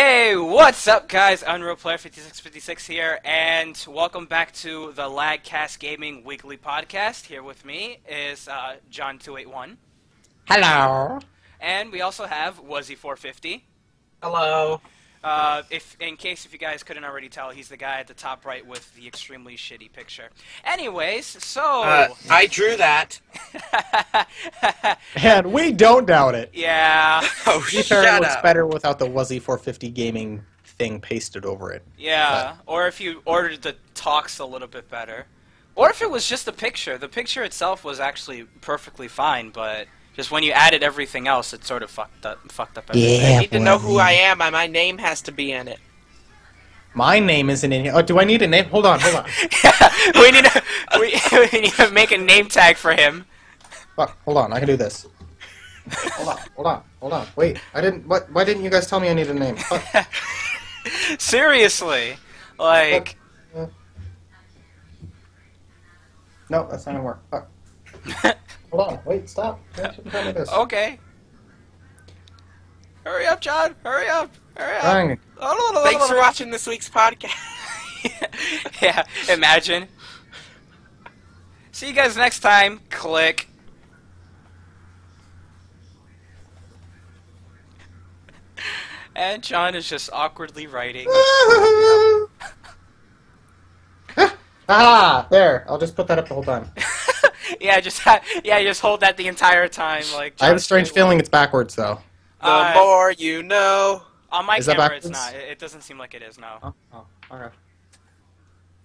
Hey, what's up, guys? Unreal Player 5656 here, and welcome back to the LagCast Gaming Weekly Podcast. Here with me is John281. Hello. And we also have Wuzzy450. Hello. In case you guys couldn't already tell, he's the guy at the top right with the extremely shitty picture. Anyways, so... I drew that. And we don't doubt it. Yeah. Oh, It looks better without the Wuzzy450 gaming thing pasted over it. Yeah, or if you ordered the talks a little bit better. Or if it was just a picture. The picture itself was actually perfectly fine, but... just when you added everything else, it sort of fucked up everything. I need to know who I am, and my name has to be in it. My name isn't in here. Oh, do I need a name? Hold on. we need to make a name tag for him. Fuck, hold on. I can do this. Hold on. Wait, I didn't. What? Why didn't you guys tell me I need a name? Fuck. Seriously, like. No, that's not gonna work. Fuck. Hold on. Wait. Stop. You shouldn't tell me this. Okay. Hurry up, John. Hurry up. Dang. Thanks for watching this week's podcast. Yeah, imagine. See you guys next time. Click. And John is just awkwardly writing. Ah, there. I'll just put that up the whole time. Yeah, just hold that the entire time. Like. I have a strange feeling it's backwards, though. The more you know. On my Is that camera, it's backwards? not. It doesn't seem like it is, no. Oh, okay.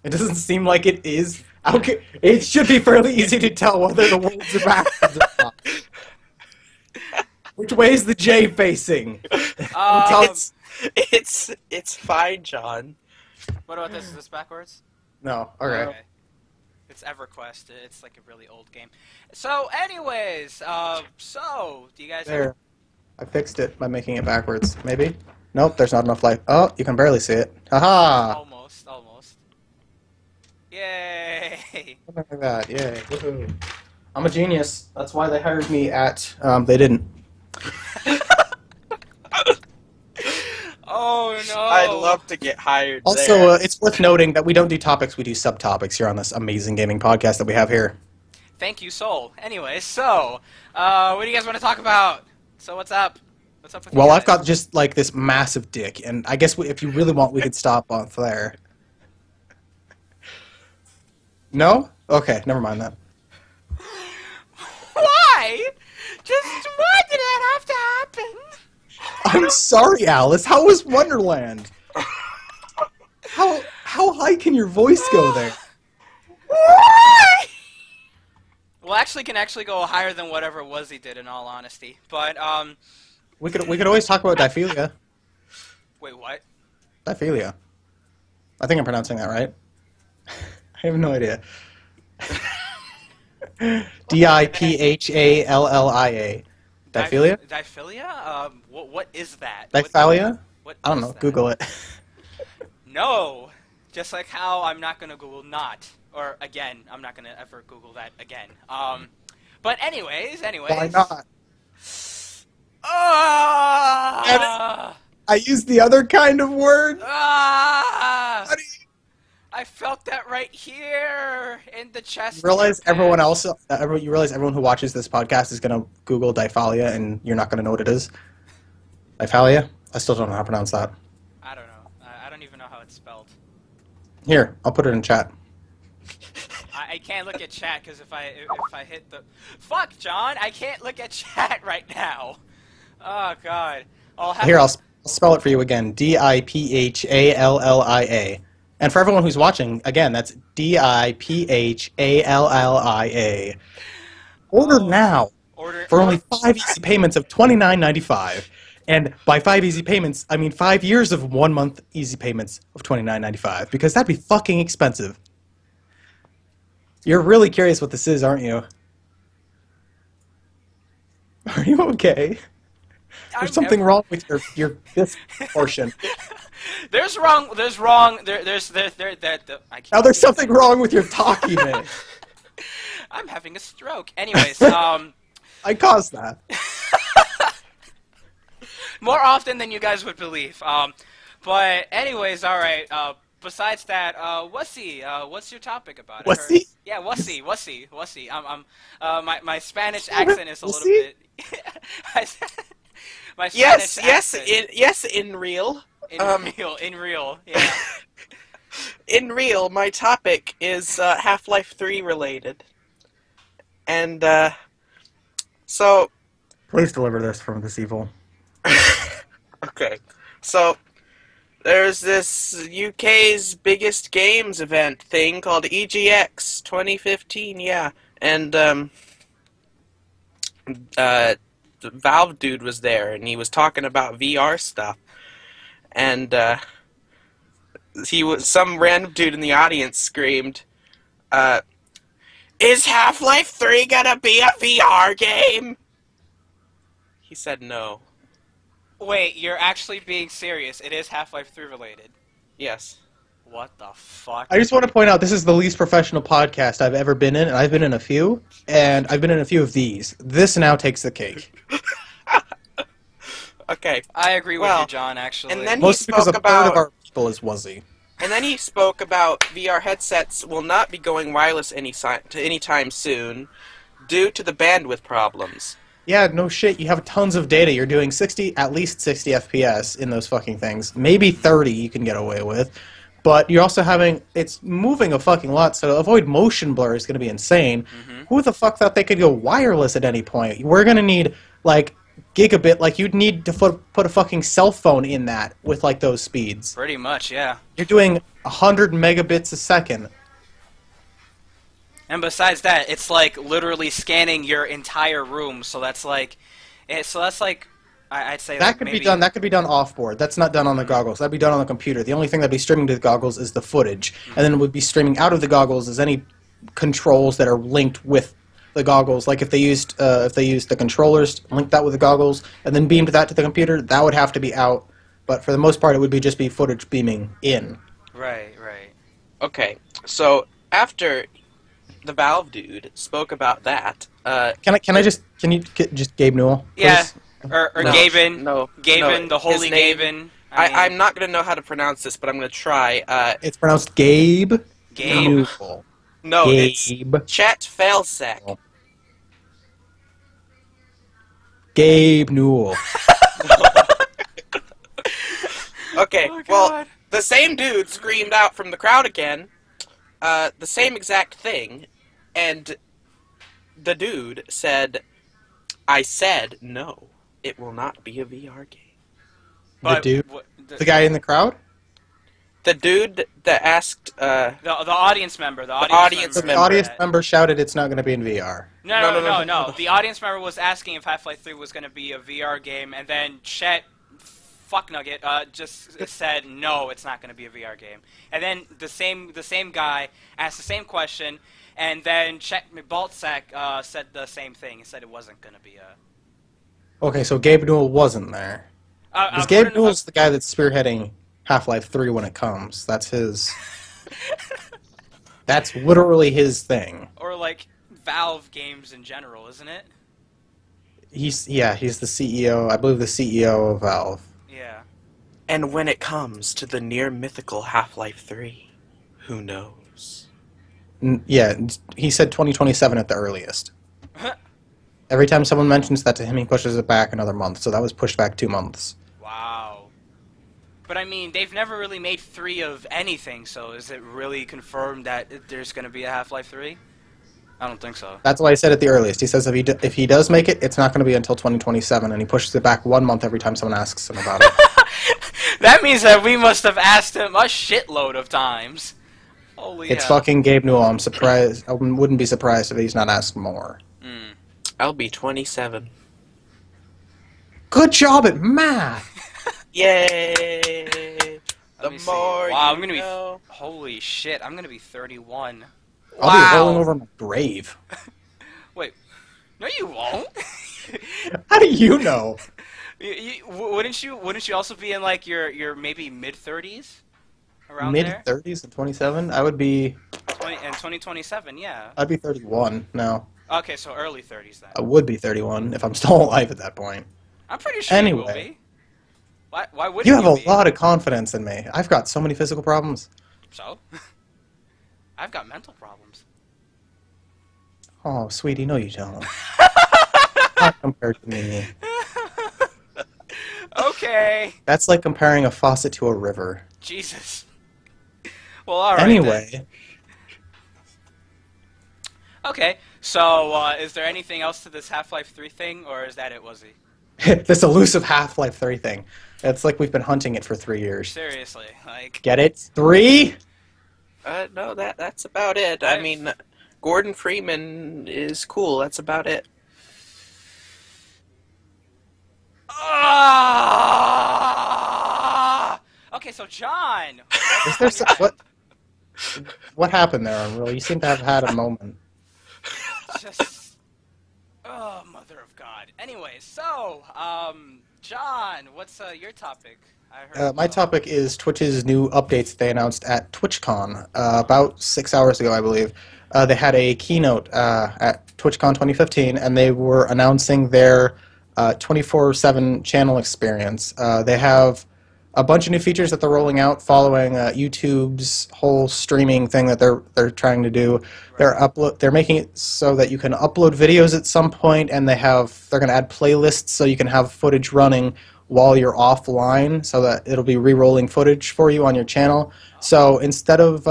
It doesn't seem like it is. Okay, it should be fairly easy to tell whether the words are backwards or not. Which way is the J facing? It's fine, John. What about this? Is this backwards? No. Okay. It's EverQuest. It's like a really old game. So, anyways, so do you guys? There. I fixed it by making it backwards. Maybe. Nope. There's not enough light. Oh, you can barely see it. Haha. Almost. Yay! Something like that. Yay. Woohoo. I'm a genius. That's why they hired me at. They didn't. Oh no! I'd love to get hired. Also, it's worth noting that we don't do topics, we do subtopics here on this amazing gaming podcast that we have here. Thank you, Soul. Anyway, so what do you guys want to talk about? So what's up? What's up with you Well, guys? I've got just like this massive dick, and I guess if you really want, we could stop off there. No? Okay, never mind that. Why? Just why did that have to happen? I'm sorry, Alice. How was Wonderland? How high can your voice go there? Well, actually, can go higher than whatever Wuzzy did, in all honesty. But We could always talk about Diphilia. wait, what? Diphilia. I think I'm pronouncing that right. I have no idea. Diphallia. Diphilia? Diphilia? What is that? Diphalia? What I don't is know. that? Google it. No. Just like how I'm not gonna Google not, or again, I'm not gonna ever Google that again. But anyways. Why not? I used the other kind of word. Buddy. I felt that right here in the chest. You realize everyone who watches this podcast is gonna Google Diphalia, and you're not gonna know what it is. Diphalia? I still don't know how to pronounce that. I don't know. I don't even know how it's spelled. Here, I'll put it in chat. I can't look at chat because if I hit the fuck, John, I can't look at chat right now. Oh God. Here, I'll spell it for you again. Diphallia. And for everyone who's watching, again, that's Diphallia. Order now for only 5 easy payments of $29.95. And by 5 easy payments, I mean 5 years of 1 month easy payments of $29.95, because that'd be fucking expensive. You're really curious what this is, aren't you? Are you okay? There's something wrong with your this portion. There's wrong. I can't. Now there's something wrong with your talkie, man. I'm having a stroke. Anyways, I caused that. More often than you guys would believe. But anyways, all right. Besides that, Wussy, what's your topic about? Wussy? Yeah, Wussy. My Spanish accent is a little bit. My Spanish accent. Yes, in real. In real, yeah. In real, my topic is Half-Life 3 related. And, so... Please deliver this from this evil. Okay. So, there's this UK's biggest games event thing called EGX 2015, yeah. And, the Valve dude was there, and he was talking about VR stuff. And, some random dude in the audience screamed, is Half-Life 3 gonna be a VR game? He said no. Wait, you're actually being serious. It is Half-Life 3 related. Yes. What the fuck? I just want to point out this is the least professional podcast I've ever been in, and I've been in a few, and I've been in a few of these. This now takes the cake. Okay. I agree with you, John, actually. And then Mostly because a third of our people is Wuzzy. And then he spoke about VR headsets will not be going wireless anytime soon due to the bandwidth problems. Yeah, no shit. You have tons of data. You're doing at least 60 FPS in those fucking things. Maybe 30 you can get away with. But you're also it's moving a fucking lot, so to avoid motion blur is going to be insane. Mm-hmm. Who the fuck thought they could go wireless at any point? We're going to need, like, gigabit. Like, you'd need to put a fucking cell phone in that with, like, those speeds. Pretty much, yeah. You're doing 100 megabits a second. And besides that, it's like literally scanning your entire room. So that's like, I'd say that could be done. That could be done off board. That's not done on the goggles. That'd be done on the computer. The only thing that'd be streaming to the goggles is the footage, and then it would be streaming out of the goggles as any controls that are linked with the goggles. Like if they used the controllers, linked that with the goggles, and then beamed that to the computer, that would have to be out. But for the most part, it would just be footage beaming in. Right. Okay, so after the Valve dude spoke about that. Can you just Gabe Newell? Please? Yeah, or no, Gaben. No, Gaben, the holy Gaben. I'm not gonna know how to pronounce this, but I'm gonna try. It's pronounced Gabe. Gabe. Newell. No, Gabe. it's Chet Failsec. Gabe Newell. Okay, Oh, well, the same dude screamed out from the crowd again, the same exact thing, and the dude said, I said no, it will not be a VR game. The dude? The guy in the crowd? The dude that asked... the audience member. The audience member shouted it's not going to be in VR. No. The audience member was asking if Half-Life 3 was going to be a VR game, and then Chet... Fuck Nugget just said no, it's not going to be a VR game. And then the same guy asked the same question, and then Chet Baltzak said the same thing. He said it wasn't going to be a. Okay, so Gabe Newell wasn't there. Because Gabe Newell's the guy that's spearheading Half-Life 3 when it comes. That's his. That's literally his thing. Or like Valve games in general, isn't it? He's the CEO. I believe the CEO of Valve. Yeah. And when it comes to the near mythical Half-Life 3, who knows? Yeah, he said 2027 at the earliest. Every time someone mentions that to him, he pushes it back another month, so that was pushed back 2 months. Wow. But I mean, they've never really made 3 of anything, so is it really confirmed that there's going to be a Half-Life 3? I don't think so. That's why I said at the earliest. He says if he does make it, it's not going to be until 2027, and he pushes it back 1 month every time someone asks him about it. That means that we must have asked him a shitload of times. Holy It's hell. fucking Gabe Newell. I'm surprised. I wouldn't be surprised if he's not asked more. I'll be 27. Good job at math! Yay! The more wow, you know. Holy shit, I'm gonna be 31. I'll be rolling over my grave. Wait, no, you won't. How do you know? Wouldn't you also be in like your maybe mid-30s? Around mid-30s and 27? I would be... 2027, yeah. I'd be 31 now. Okay, so early 30s then. I would be 31 if I'm still alive at that point. I'm pretty sure you will be. Why wouldn't You have a be? lot of confidence in me. I've got so many physical problems. So? I've got mental problems. Oh, sweetie, no you don't. Not compared to me. Okay. That's like comparing a faucet to a river. Jesus. Well, alright Anyway. then. Okay, so is there anything else to this Half-Life 3 thing, or is that it, Wuzzy? This elusive Half-Life 3 thing. It's like we've been hunting it for 3 years. Seriously, like... Get it? 3? No, that's about it. I mean, Gordon Freeman is cool. That's about it. Okay, so John! Is there what happened there, Unreal? You seem to have had a moment. Just... Oh, mother of God. Anyway, so, John, what's your topic? I heard, My topic is Twitch's new updates they announced at TwitchCon about 6 hours ago, I believe. They had a keynote at TwitchCon 2015, and they were announcing their 24/7 channel experience. They have a bunch of new features that they're rolling out following YouTube's whole streaming thing that they're trying to do. They're making it so that you can upload videos at some point, and they're going to add playlists so you can have footage running while you're offline, so that it'll be re-rolling footage for you on your channel. So instead of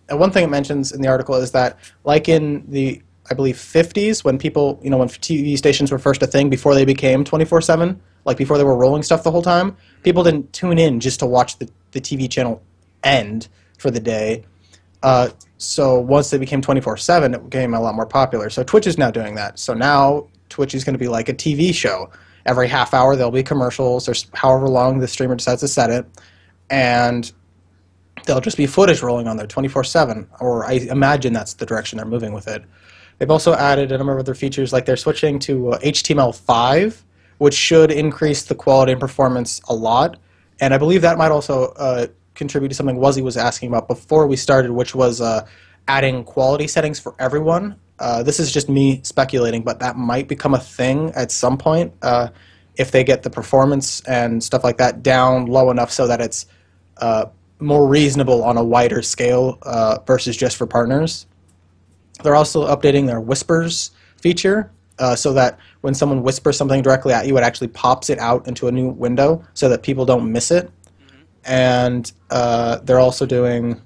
one thing it mentions in the article is that, like in the, I believe, 50s, when people, when TV stations were first a thing before they became 24/7, like before they were rolling stuff the whole time, people didn't tune in just to watch the TV channel end for the day. So once they became 24/7, it became a lot more popular. So Twitch is now doing that. So now Twitch is going to be like a TV show. Every half hour there'll be commercials, or however long the streamer decides to set it, and there'll just be footage rolling on there 24/7, or I imagine that's the direction they're moving with it. They've also added a number of other features, like they're switching to HTML5, which should increase the quality and performance a lot, and I believe that might also contribute to something Wuzzy was asking about before we started, which was adding quality settings for everyone. This is just me speculating, but that might become a thing at some point if they get the performance and stuff like that down low enough so that it's more reasonable on a wider scale versus just for partners. They're also updating their whispers feature so that when someone whispers something directly at you, it actually pops it out into a new window so that people don't miss it. And they're also doing...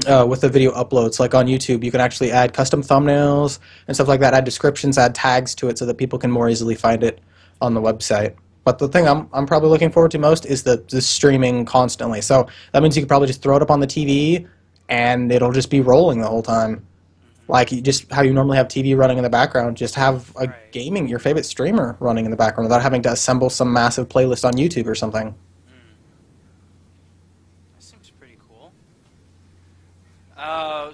with the video uploads, like on YouTube, you can actually add custom thumbnails and stuff like that, add descriptions, add tags to it so that people can more easily find it on the website. But the thing I'm probably looking forward to most is the streaming constantly. So that means you can probably just throw it up on the TV and it'll just be rolling the whole time. Like just how you normally have TV running in the background, just have your favorite streamer running in the background without having to assemble some massive playlist on YouTube or something.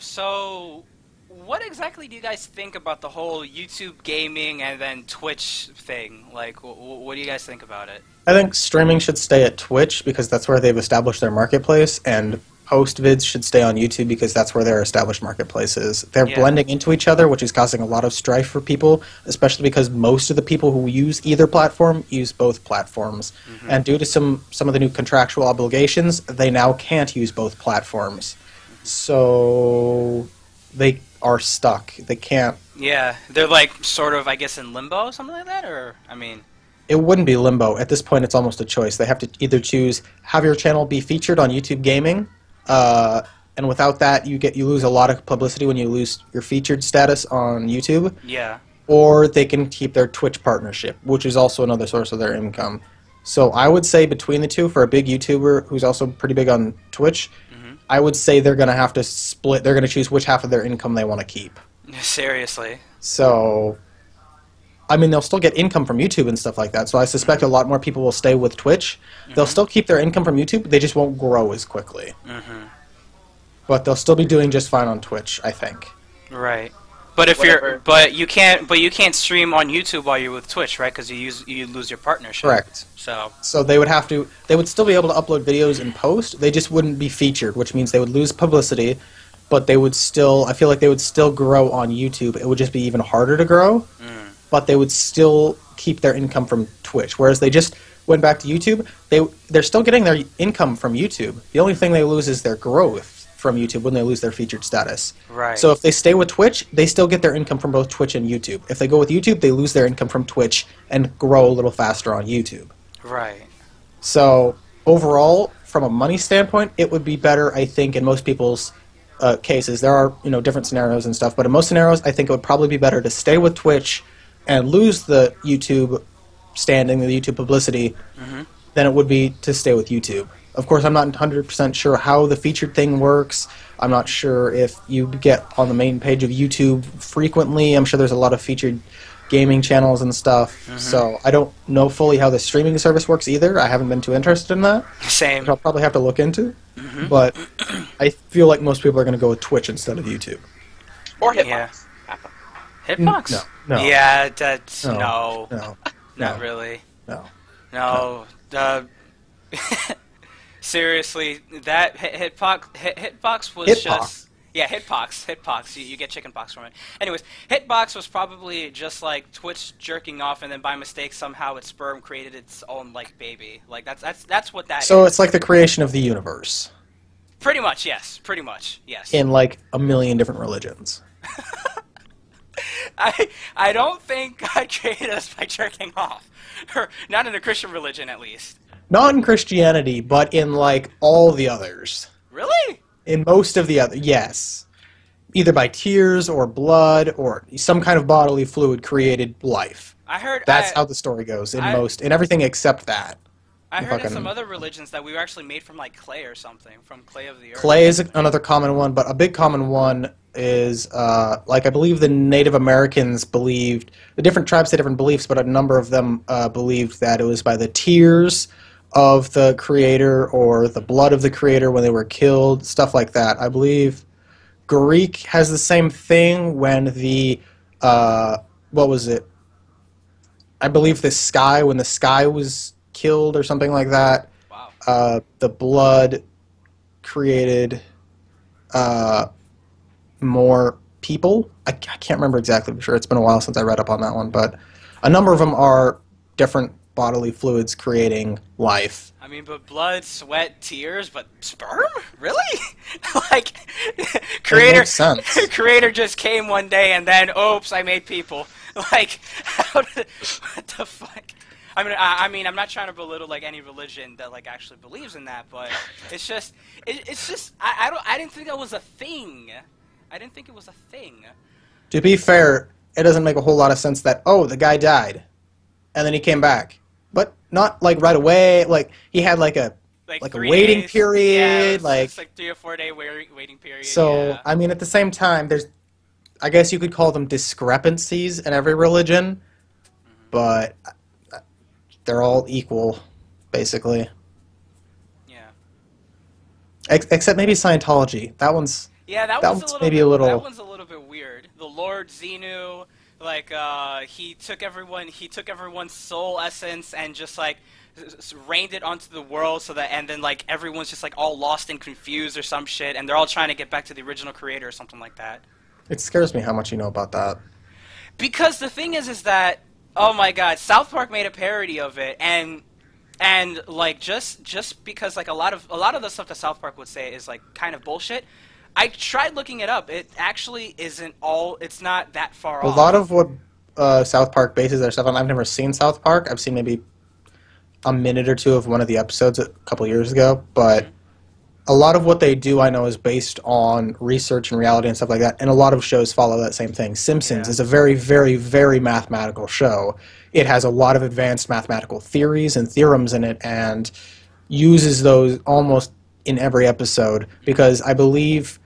So, what exactly do you guys think about the whole YouTube gaming and then Twitch thing? Like, what do you guys think about it? I think streaming should stay at Twitch because that's where they've established their marketplace, and post vids should stay on YouTube because that's where their established marketplace is. They're blending into each other, which is causing a lot of strife for people, especially because most of the people who use either platform use both platforms. And due to some of the new contractual obligations, they now can't use both platforms. So they are stuck. They can't. Yeah, they're like sort of, I guess, in limbo, something like that, or I mean. It wouldn't be limbo. At this point, it's almost a choice. They have to either choose have your channel be featured on YouTube Gaming, and without that, you lose a lot of publicity when you lose your featured status on YouTube. Yeah. Or they can keep their Twitch partnership, which is also another source of their income. So I would say between the two, for a big YouTuber who's also pretty big on Twitch, I would say they're going to have to split. They're going to choose which half of their income they want to keep. Seriously. So, I mean, they'll still get income from YouTube and stuff like that. So I suspect a lot more people will stay with Twitch. They'll still keep their income from YouTube. They just won't grow as quickly. But they'll still be doing just fine on Twitch, I think. Right. But if you can't stream on YouTube while you're with Twitch, right? Because you lose your partnership. Correct. So they would still be able to upload videos in post. They just wouldn't be featured, which means they would lose publicity, but they would still. I feel like they would still grow on YouTube. It would just be even harder to grow, but they would still keep their income from Twitch. Whereas they just went back to YouTube, they're still getting their income from YouTube. The only thing they lose is their growth from YouTube when they lose their featured status. Right. So if they stay with Twitch, they still get their income from both Twitch and YouTube. If they go with YouTube, they lose their income from Twitch and grow a little faster on YouTube. Right. So overall, from a money standpoint, it would be better, I think, in most people's cases. There are different scenarios and stuff, but in most scenarios, I think it would probably be better to stay with Twitch and lose the YouTube standing, the YouTube publicity, than it would be to stay with YouTube. Of course, I'm not 100% sure how the featured thing works. I'm not sure if you get on the main page of YouTube frequently. I'm sure there's a lot of featured gaming channels and stuff. So I don't know fully how the streaming service works either. I haven't been too interested in that. Same. Which I'll probably have to look into. But I feel like most people are going to go with Twitch instead of YouTube. Or Hitbox. Yeah. Hitbox? No. Yeah, that's... No. Not really. No. Seriously, that Hitbox was just... Yeah, Hitbox. You get chickenpox from it. Anyways, Hitbox was probably just like Twitch jerking off, and then by mistake somehow its sperm created its own baby. Like that's what that is. So it's like the creation of the universe. Pretty much, yes. In a million different religions. I don't think God created us by jerking off. Or not in a Christian religion, at least. Not in Christianity, but in all the others. Really? In most of the other, yes. Either by tears or blood or some kind of bodily fluid created life. I heard that's how the story goes in everything except that. I heard in some other religions that we were actually made from clay or something, from clay of the earth. Clay is another common one, but a big common one is I believe the Native Americans believed, the different tribes had different beliefs, but a number of them believed that it was by the tears of the creator or the blood of the creator when they were killed, stuff like that. I believe Greek has the same thing when the what was it? I believe when the sky was killed or something like that. Wow. The blood created more people. I can't remember exactly for sure. It's been a while since I read up on that one, but a number of them are different bodily fluids creating life. I mean, but blood, sweat, tears, but sperm? Really? Creator. Makes sense. Creator just came one day and then, oops, I made people. What the fuck? I mean, I'm not trying to belittle any religion that actually believes in that, but it's just, I didn't think that was a thing. To be fair, it doesn't make a whole lot of sense that the guy died, and then he came back. But not right away. He had a waiting days. period. Yeah, it's 3 or 4 day waiting period. So yeah. I mean, at the same time, I guess you could call them discrepancies in every religion, but they're all equal, basically. Yeah. Except maybe Scientology. That one's that one's a little bit weird. The Lord Xenu. He took everyone's soul essence and just rained it onto the world and then everyone's just all lost and confused or some shit, and they're all trying to get back to the original creator or something like that. It scares me how much you know about that. Because the thing is that, oh my god, South Park made a parody of it, and just because a lot of the stuff that South Park would say is kind of bullshit. I tried looking it up. It actually isn't all. It's not that far off. A lot of what South Park bases their stuff on. I've never seen South Park. I've seen maybe a minute or two of one of the episodes a couple years ago. But a lot of what they do, I know, is based on research and reality and stuff like that. And a lot of shows follow that same thing. Simpsons is a very, very, very mathematical show. It has a lot of advanced mathematical theories and theorems in it, and uses those almost in every episode because I believe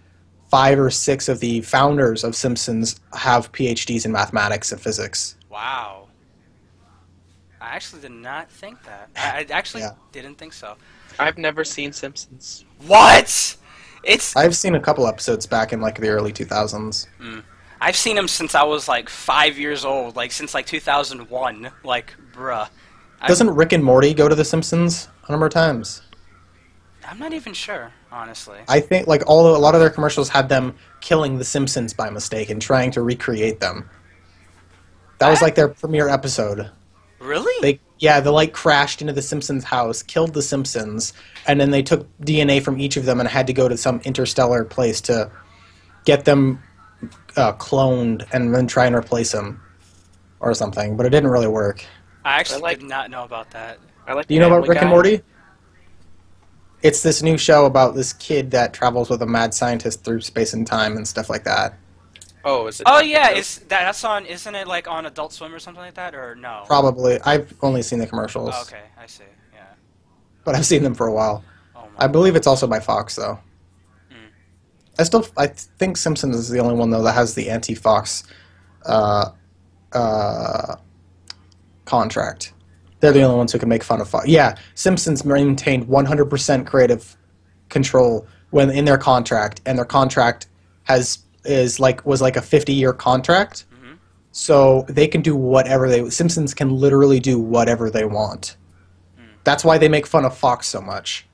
5 or 6 of the founders of Simpsons have PhDs in mathematics and physics. Wow. I actually did not think that. I actually didn't think so. I've never seen Simpsons. What? I've seen a couple episodes back in the early 2000s. I've seen them since I was 5 years old, since 2001. Bruh. Doesn't Rick and Morty go to The Simpsons a number of times? I'm not even sure, honestly. I think a lot of their commercials had them killing the Simpsons by mistake and trying to recreate them. That was their premiere episode. Really? They like crashed into the Simpsons house, killed the Simpsons, and then they took DNA from each of them and had to go to some interstellar place to get them cloned and then try and replace them or something. But it didn't really work. I actually did not know about that. Do you know about Rick and Morty? It's this new show about this kid that travels with a mad scientist through space and time and stuff like that. Oh, is it? Oh yeah, that's on? Isn't it like on Adult Swim or something like that, or no? Probably. I've only seen the commercials. Oh, okay, I see. Yeah. But I've seen them for a while. Oh, I believe it's also by Fox though. I think Simpsons is the only one though that has the anti-Fox contract. They're the only ones who can make fun of Fox. Yeah, Simpsons maintained 100% creative control when in their contract, and their contract was like a 50-year contract. Mm-hmm. So they can do whatever Simpsons can literally do whatever they want. That's why they make fun of Fox so much,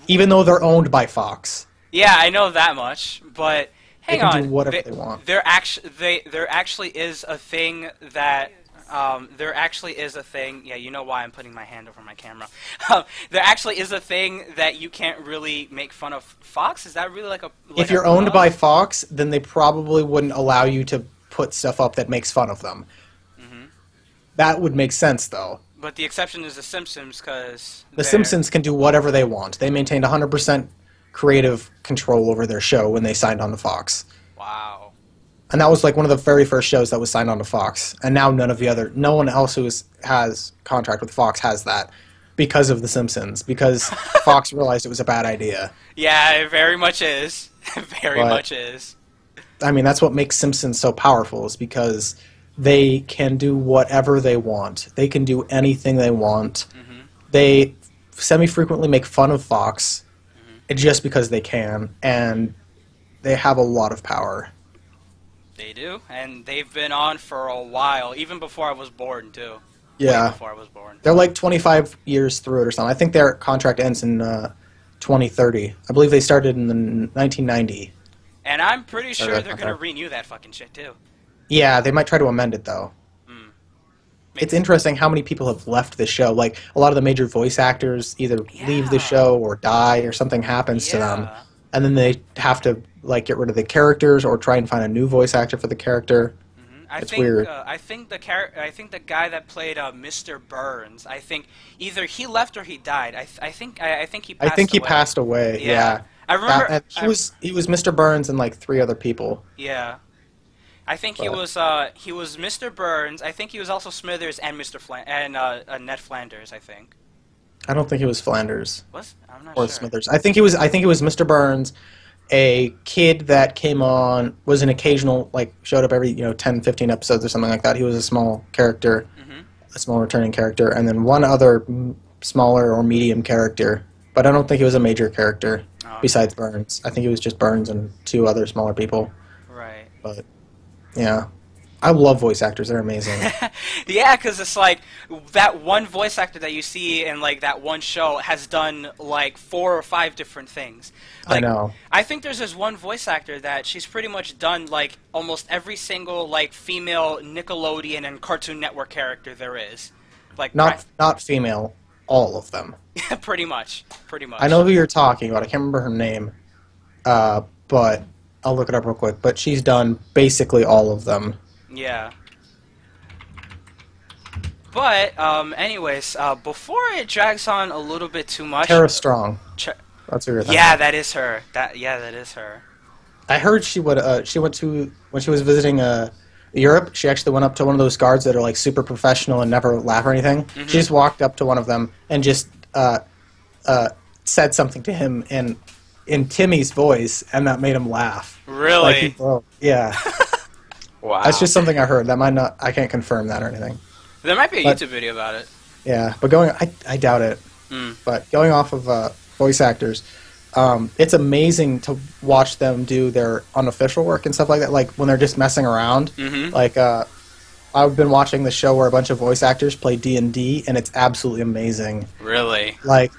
even though they're owned by Fox. Yeah, I know that much, but hang on. They can do whatever they want. There actually is a thing that. There actually is a thing. Yeah, you know why I'm putting my hand over my camera. There actually is a thing that you can't really make fun of Fox. Is that really like if you're owned by Fox, then they probably wouldn't allow you to put stuff up that makes fun of them. Mm-hmm. That would make sense, though. But the exception is The Simpsons, because The Simpsons can do whatever they want. They maintained 100% creative control over their show when they signed on to Fox. Wow. And that was like one of the very first shows that was signed on to Fox. And now no one else who has contract with Fox has that because of The Simpsons. Because Fox realized it was a bad idea. Yeah, it very much is. Very much is. I mean, that's what makes Simpsons so powerful, is because they can do whatever they want. They can do anything they want. Mm-hmm. They semi-frequently make fun of Fox just because they can. And they have a lot of power. They do, and they've been on for a while, even before I was born, too. Yeah. Way before I was born. They're like 25 years through it or something. I think their contract ends in 2030. I believe they started in 1990. And I'm pretty sure they're going to renew that fucking shit, too. Yeah, they might try to amend it, though. It's interesting how many people have left the show. Like, a lot of the major voice actors either leave the show or die or something happens to them. And then they have to get rid of the characters or try and find a new voice actor for the character. It's weird. I think the guy that played Mr. Burns, I think either he left or he died. I think he passed away. I think he passed away. Yeah. I remember he was Mr. Burns and like 3 other people. Yeah. I think he was Mr. Burns. I think he was also Smithers and Ned Flanders, I think. I don't think it was Flanders. I'm not or sure. Smithers. I think it was Mr. Burns, a kid that came on, was an occasional, showed up every 10, 15 episodes or something like that. He was a small character, a small returning character, and then one other smaller or medium character. But I don't think he was a major character besides Burns. I think it was just Burns and 2 other smaller people. Right. But yeah. I love voice actors. They're amazing. Yeah, because it's like that one voice actor that you see in that one show has done 4 or 5 different things. I know. I think there's this one voice actor that she's pretty much done almost every single female Nickelodeon and Cartoon Network character there is. Not female, all of them. Pretty much. I know who you're talking about. I can't remember her name, but I'll look it up real quick. But she's done basically all of them. Yeah. But, anyways, before it drags on a little bit too much... Tara Strong. That's who you're thinking. Yeah, that is her. That is her. I heard she went to, when she was visiting Europe, she actually went up to one of those guards that are super professional and never laugh or anything. Mm-hmm. She just walked up to one of them and just said something to him in Timmy's voice, and that made him laugh. Really? Yeah. Wow. That's just something I heard. That might not. I can't confirm that or anything. There might be a YouTube video about it. Yeah, but I doubt it. But going off of voice actors, it's amazing to watch them do their unofficial work and stuff like that. Like when they're just messing around. Mm-hmm. I've been watching the show where a bunch of voice actors play D&D, and it's absolutely amazing. Really?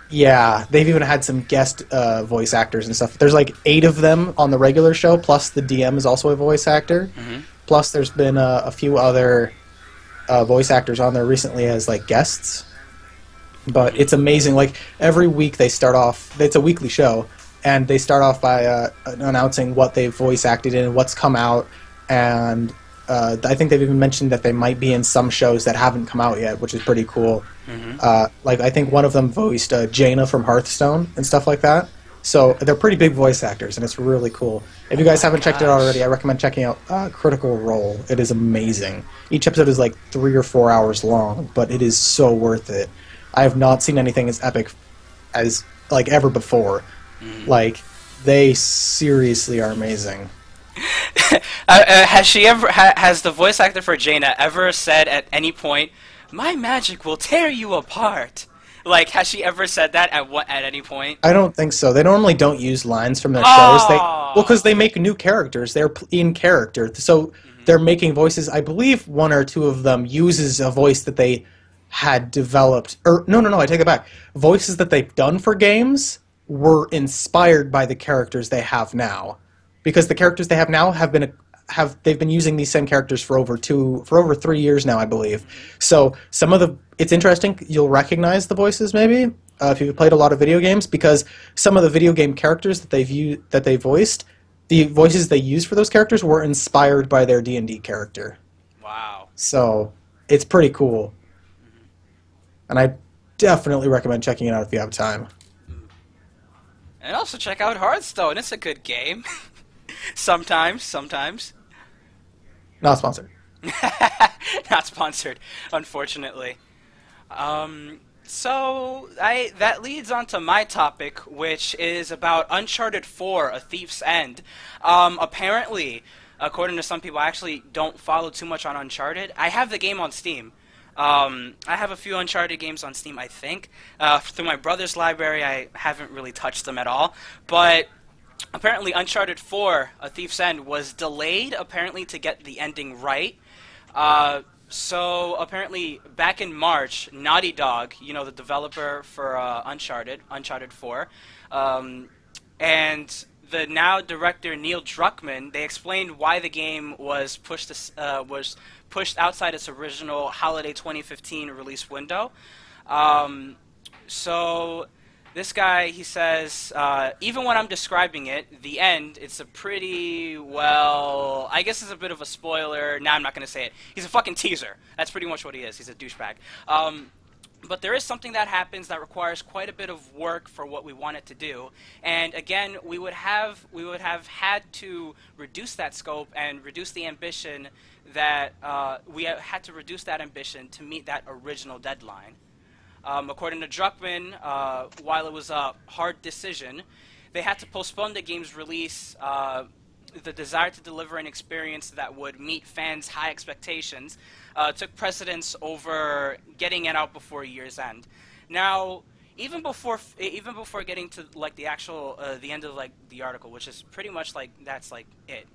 Yeah, they've even had some guest voice actors and stuff. There's 8 of them on the regular show, plus the DM is also a voice actor. Mm-hmm. Plus there's been a few other voice actors on there recently as like guests. But it's amazing. Like every week they start off. It's a weekly show, and they start off by announcing what they've voice acted in, what's come out, and I think they've even mentioned that they might be in some shows that haven't come out yet, which is pretty cool. Like I think one of them voiced Jaina from Hearthstone and stuff like that. So they're pretty big voice actors, and it's really cool. If you guys haven't checked it out already, I recommend checking out Critical Role. It is amazing. Each episode is like 3 or 4 hours long, but it is so worth it. I have not seen anything as epic as like ever before. Like they seriously are amazing. Has the voice actor for Jaina ever said at any point, "My magic will tear you apart"? Like, has she ever said that at any point? I don't think so. They normally don't use lines from their shows. Because they make new characters. They're in character, so they're making voices. I believe one or two of them uses a voice that they had developed. Or no, I take it back. Voices that they've done for games were inspired by the characters they have now, because the characters they have now they've been using these same characters for over 3 years now, I believe. So it's interesting. You'll recognize the voices maybe if you've played a lot of video games, because some of the video game characters that they voiced, the voices they used for those characters were inspired by their D&D character. Wow. So it's pretty cool. And I definitely recommend checking it out if you have time. And also check out Hearthstone. It's a good game. Sometimes. Not sponsored. Not sponsored, unfortunately. So that leads on to my topic, which is about Uncharted 4: A Thief's End. Apparently, according to some people, I actually don't follow too much on Uncharted. I have the game on Steam. I have a few Uncharted games on Steam, I think. Through my brother's library, I haven't really touched them at all. But apparently Uncharted 4, A Thief's End, was delayed, apparently, to get the ending right. So apparently back in March, Naughty Dog, the developer for Uncharted 4, and the now director Neil Druckmann, they explained why the game was pushed outside its original holiday 2015 release window. So this guy, he says, even when I'm describing it, the end, it's a pretty, well, I guess it's a bit of a spoiler. Nah, I'm not going to say it. He's a fucking teaser. That's pretty much what he is. He's a douchebag. But there is something that happens that requires quite a bit of work for what we want it to do. And again, we would have had to reduce that scope and reduce the ambition that we had to reduce that ambition to meet that original deadline. According to Druckmann, while it was a hard decision, they had to postpone the game's release. The desire to deliver an experience that would meet fans' high expectations took precedence over getting it out before year's end. Now, even before getting to like the actual the end of like the article, which is pretty much like that's like it.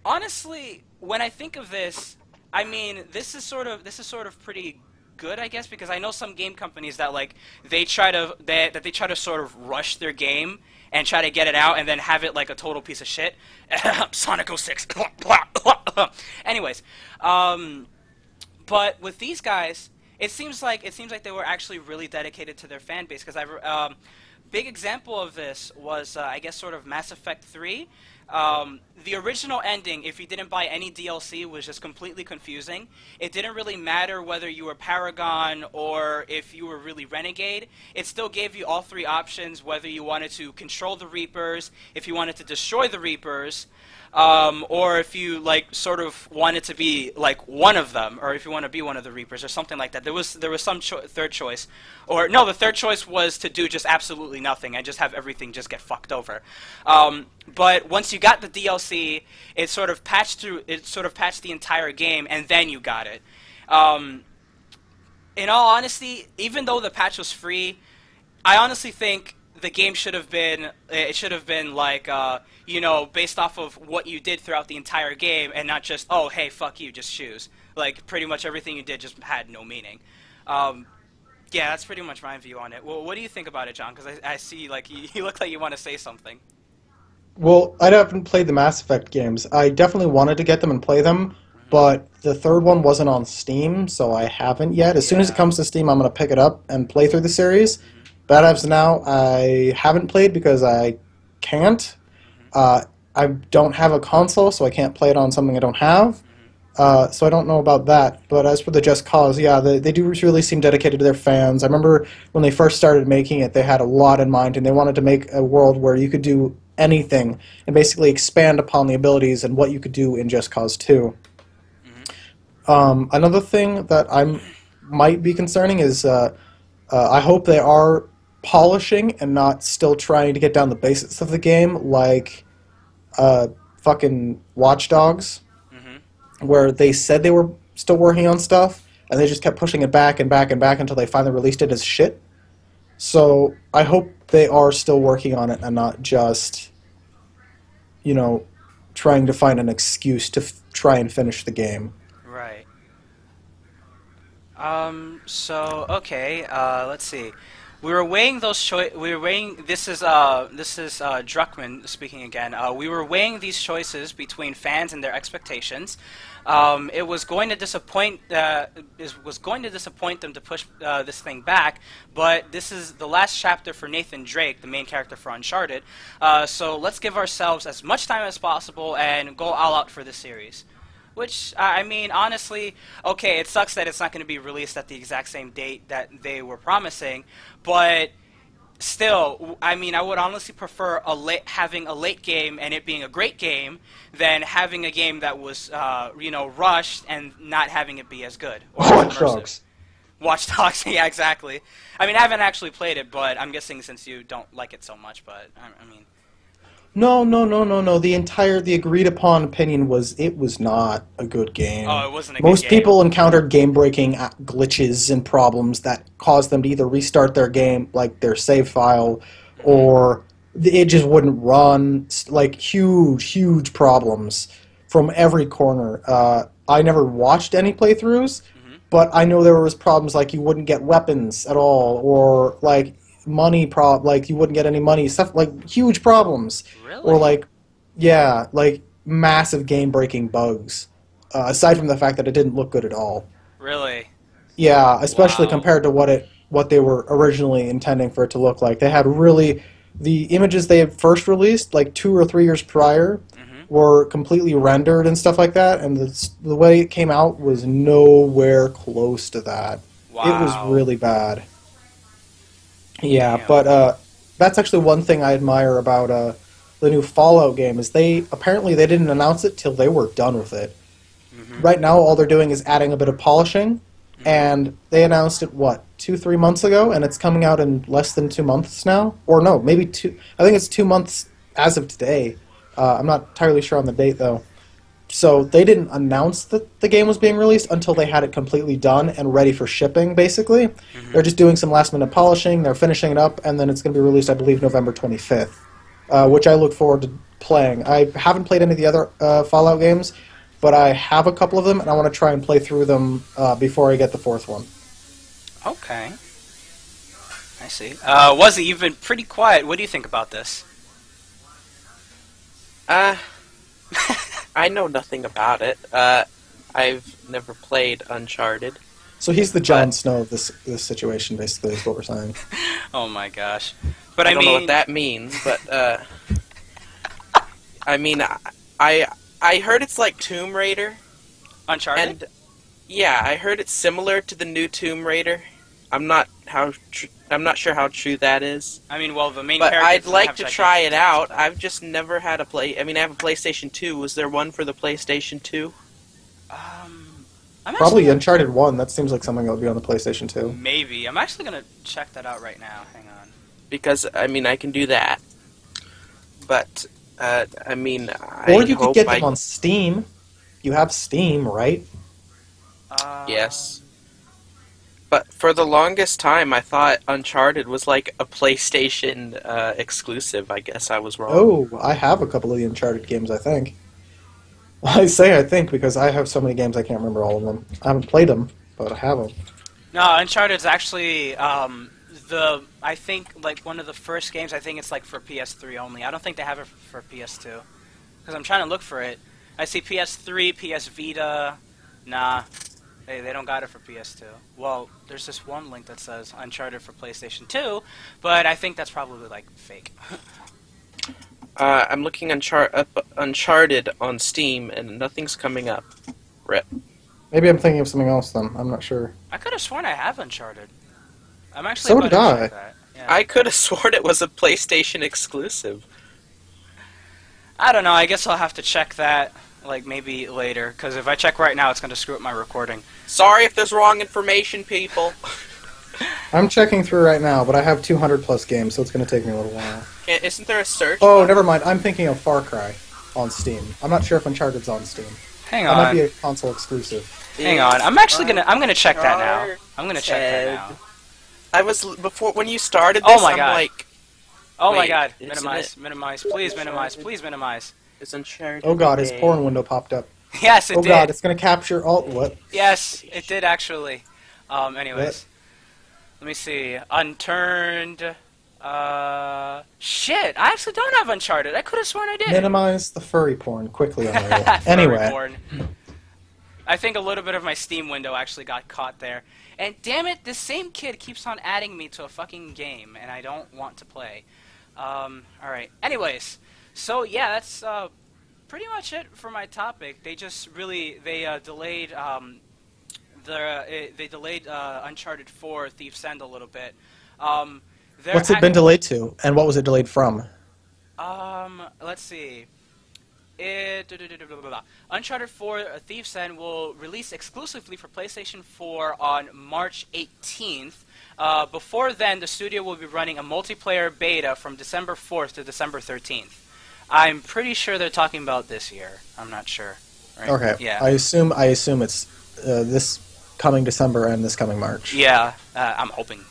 Honestly, when I think of this, I mean this is sort of pretty good, I guess, because I know some game companies that like they try to sort of rush their game and try to get it out and then have it like a total piece of shit. Sonic 06. Anyways, but with these guys, it seems like they were actually really dedicated to their fan base, because big example of this was I guess sort of Mass Effect 3. The original ending, if you didn't buy any DLC, was just completely confusing. It didn't really matter whether you were Paragon or if you were really Renegade. It still gave you all three options, whether you wanted to control the Reapers, if you wanted to destroy the Reapers, or if you like sort of wanted to be like one of them, or if you want to be one of the Reapers or something like that. There was some third choice, or no, the third choice was to do just absolutely nothing and just have everything just get fucked over. But once you got the DLC, it sort of patched the entire game, and then you got it. In all honesty, even though the patch was free, I honestly think the game should have been like based off of what you did throughout the entire game, and not just, oh hey, fuck you, just choose. Like pretty much everything you did just had no meaning. Yeah, that's pretty much my view on it. Well, what do you think about it, John? Because I see like you look like you want to say something. Well, I haven't played the Mass Effect games. I definitely wanted to get them and play them, but the third one wasn't on Steam, so I haven't yet. As soon as it comes to Steam, I'm going to pick it up and play through the series. But as of now, I haven't played because I can't. I don't have a console, so I can't play it on something I don't have. So I don't know about that. But as for the Just Cause, yeah, they do really seem dedicated to their fans. I remember when they first started making it, they had a lot in mind, and they wanted to make a world where you could do anything and basically expand upon the abilities and what you could do in Just Cause 2. Another thing that might be concerning is I hope they are polishing and not still trying to get down the basics of the game like fucking Watch Dogs, where they said they were still working on stuff and they just kept pushing it back and back and back until they finally released it as shit. So I hope they are still working on it and not just, trying to find an excuse to try and finish the game. Right. So okay. Let's see. We were weighing those we were weighing. This is Druckmann speaking again. We were weighing these choices between fans and their expectations. It was going to disappoint. Them to push this thing back. But this is the last chapter for Nathan Drake, the main character for Uncharted. So let's give ourselves as much time as possible and go all out for this series. Which, I mean, honestly, okay, it sucks that it's not going to be released at the exact same date that they were promising, but still, I mean, I would honestly prefer having a late game and it being a great game than having a game that was, rushed and not having it be as good. Watch Dogs. Watch Dogs, yeah, exactly. I mean, I haven't actually played it, but I'm guessing since you don't like it so much, but, I mean... No. The agreed upon opinion was it was not a good game. Oh, it wasn't a good game. Most people encountered game-breaking glitches and problems that caused them to either restart their game, like their save file, or it just wouldn't run. Like huge problems from every corner. I never watched any playthroughs, but I know there was problems like you wouldn't get weapons at all, or like money like you wouldn't get any money, stuff like huge problems. Really? Or like massive game breaking bugs, aside from the fact that it didn't look good at all. Really? Yeah, especially Wow. compared to what they were originally intending for it to look like. They had the images they had first released like 2 or 3 years prior were completely rendered and stuff like that, and the way it came out was nowhere close to that. Wow. It was really bad. Yeah, Damn. but that's actually one thing I admire about the new Fallout game is they didn't announce it till they were done with it. Right now, all they're doing is adding a bit of polishing, and they announced it 2-3 months ago, and it's coming out in less than 2 months now, or no, maybe 2. I think it's 2 months as of today. I'm not entirely sure on the date though. So they didn't announce that the game was being released until they had it completely done and ready for shipping, basically. They're just doing some last-minute polishing, they're finishing it up, and then it's going to be released, I believe, November 25th, which I look forward to playing. I haven't played any of the other Fallout games, but I have a couple of them, and I want to try and play through them before I get the 4th one. Okay. I see. Was it even pretty quiet? What do you think about this? I know nothing about it. I've never played Uncharted. So he's the Jon Snow of this situation, basically, is what we're saying. Oh my gosh. But I don't know what that means, but I mean, I heard it's like Tomb Raider. Uncharted? And yeah, I heard it's similar to the new Tomb Raider. I'm not sure how true that is. I mean, well, the main but character... I'd like to try it out. I've just never had a I mean, I have a PlayStation 2. Was there one for the PlayStation 2? Probably Uncharted 1. That seems like something that would be on the PlayStation 2. Maybe. I'm actually going to check that out right now. Hang on. Because, I mean, I can do that. But, I mean, Or you could get them on Steam. You have Steam, right? Yes. But for the longest time, I thought Uncharted was like a PlayStation exclusive. I guess I was wrong. Oh, I have a couple of the Uncharted games, I think. Well, I say I think because I have so many games I can't remember all of them. I haven't played them, but I have them. No, Uncharted's actually I think like one of the first games. I think it's like for PS3 only. I don't think they have it for PS2. Because I'm trying to look for it. I see PS3, PS Vita. Nah, they don't got it for PS2. Well, there's this one link that says Uncharted for PlayStation 2, but I think that's probably like fake. I'm looking Uncharted on Steam, and nothing's coming up. Rip. Maybe I'm thinking of something else then. I'm not sure. I could have sworn I have Uncharted. I'm actually So about did to I. check that. Yeah. I could have sworn it was a PlayStation exclusive. I don't know. I guess I'll have to check that, like, maybe later. Because if I check right now, it's going to screw up my recording. Sorry if there's wrong information, people. I'm checking through right now, but I have 200 plus games, so it's going to take me a little while. Isn't there a search? Oh, button? never mind. I'm thinking of Far Cry on Steam. I'm not sure if Uncharted's on Steam. Hang That might on. be a console exclusive. Hang on. I'm gonna check that now. I'm gonna check that now. I was before when you started Oh this. my I'm God. like, Oh my Wait, god. isn't Minimize. it- Minimize. Please minimize. Please minimize. is Uncharted? Oh god, his a- porn window popped up. Yes, it Oh did. god, it's going to capture all... What? Yes, it did actually. Anyways. Let me see. Unturned. Shit. I actually don't have Uncharted. I could have sworn I did. Minimize the furry porn quickly on the wall. Furry Anyway. porn. I think a little bit of my Steam window actually got caught there. And damn it, this same kid keeps on adding me to a fucking game, and I don't want to play. Alright. Anyways, so yeah, that's pretty much it for my topic. They just really, they delayed, Uncharted 4 Thief's End a little bit. What's it been delayed to? And what was it delayed from? Let's see. Uncharted 4 Thief's End will release exclusively for PlayStation 4 on March 18th. Before then, the studio will be running a multiplayer beta from December 4th to December 13th. I'm pretty sure they're talking about this year. I'm not sure. Right? Okay. Yeah. I assume it's this coming December and this coming March. Yeah. I'm hoping.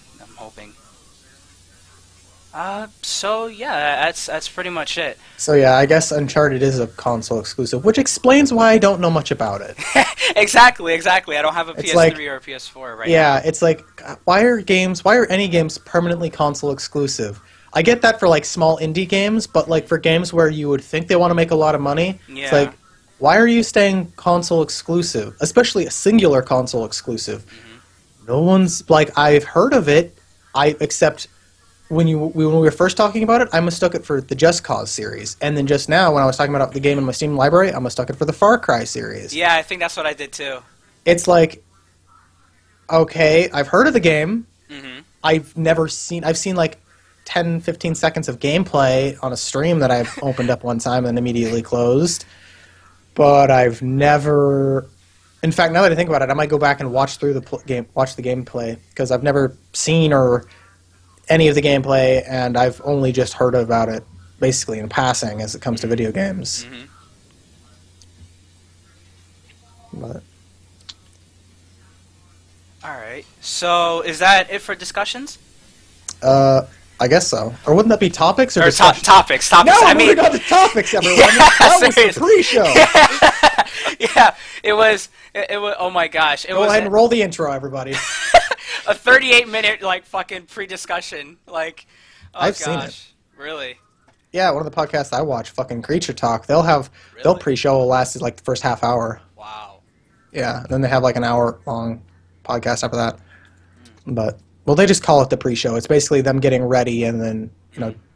So yeah, that's pretty much it. So yeah, I guess Uncharted is a console exclusive, which explains why I don't know much about it. Exactly. I don't have a It's PS3 like- or a PS4 right now. Yeah, it's like, why are any games permanently console exclusive? I get that for like small indie games, but like for games where you would think they want to make a lot of money, Yeah. it's like, why are you staying console exclusive? Especially a singular console exclusive. Mm-hmm. No one's, like, I've heard of it, except when we were first talking about it, I mistook it for the Just Cause series. And then just now, when I was talking about the game in my Steam library, I mistook it for the Far Cry series. Yeah, I think that's what I did too. It's like, okay, I've heard of the game. Mm-hmm. I've seen like 10, 15 seconds of gameplay on a stream that I've opened up one time and immediately closed. But I've never... In fact, now that I think about it, I might go back and watch through watch the gameplay, because I've never seen any of the gameplay, and I've only just heard about it basically in passing as it comes to video games. Mm-hmm. But Alright, so is that it for discussions? I guess so. Or wouldn't that be topics or Or discussions? topics. No, I mean, moving on to topics, everyone. Yeah, That was the seriously. pre-show. yeah, it was, oh my gosh. It Go was ahead and roll the intro, everybody. a 38-minute, like, fucking pre-discussion. Like, oh I've gosh. seen it. Really? Yeah, one of the podcasts I watch, fucking Creature Talk, they'll Really? pre-show will last like the first half hour. Wow. Yeah, and then they have like an hour-long podcast after that. But, well, they just call it the pre-show. It's basically them getting ready and then,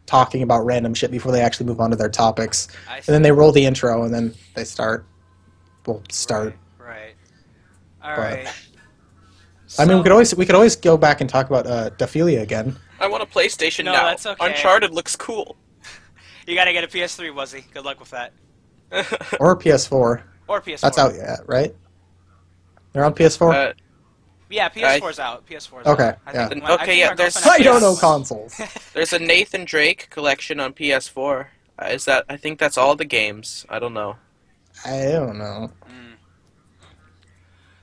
talking about random shit before they actually move on to their topics. I And then they roll the intro and then they start. Right. Alright. I mean, we could always go back and talk about Daphilia again. I want a PlayStation No, now. that's okay. Uncharted looks cool. You gotta get a PS3, Wuzzy. Good luck with that. Or PS4. Or PS4. That's out yet, right? They're on PS4? Yeah, PS4's out. PS4's Okay, out. I yeah. think Okay, I think yeah, our there's- girlfriend I don't has know PS4. consoles. There's a Nathan Drake collection on PS4. I think that's all the games. I don't know. I don't know.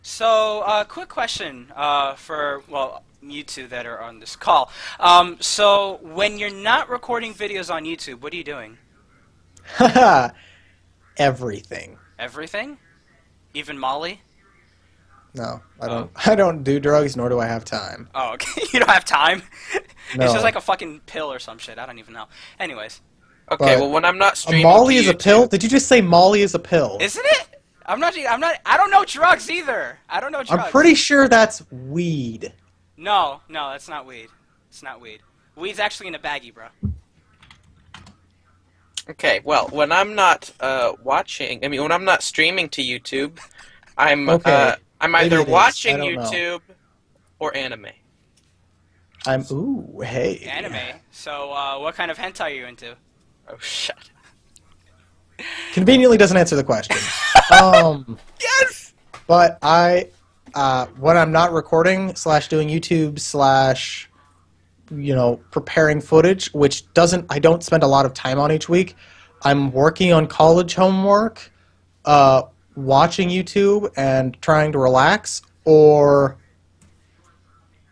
So, quick question for, well, you two that are on this call. So, when you're not recording videos on YouTube, what are you doing? Haha. Everything. Everything? Even Molly? No, I don't. I don't do drugs, nor do I have time. Oh, okay. You don't have time? No. It's just like a fucking pill or some shit. I don't even know. Anyways. Okay, well, when I'm not A streaming Molly to is a YouTube- pill? Did you just say Molly is a pill? Isn't it? I don't know drugs either. I don't know drugs. I'm pretty sure that's weed. No, that's not weed. It's not weed. Weed's actually in a baggie, bro. Okay, well, when I'm not when I'm not streaming to YouTube, I'm Okay, I'm maybe either it is. watching I don't know. YouTube or anime. Ooh, hey. Anime. So, what kind of hentai are you into? Oh, shut up. Conveniently doesn't answer the question. Yes! But when I'm not recording / doing YouTube / preparing footage, which I don't spend a lot of time on each week, I'm working on college homework, watching YouTube and trying to relax, or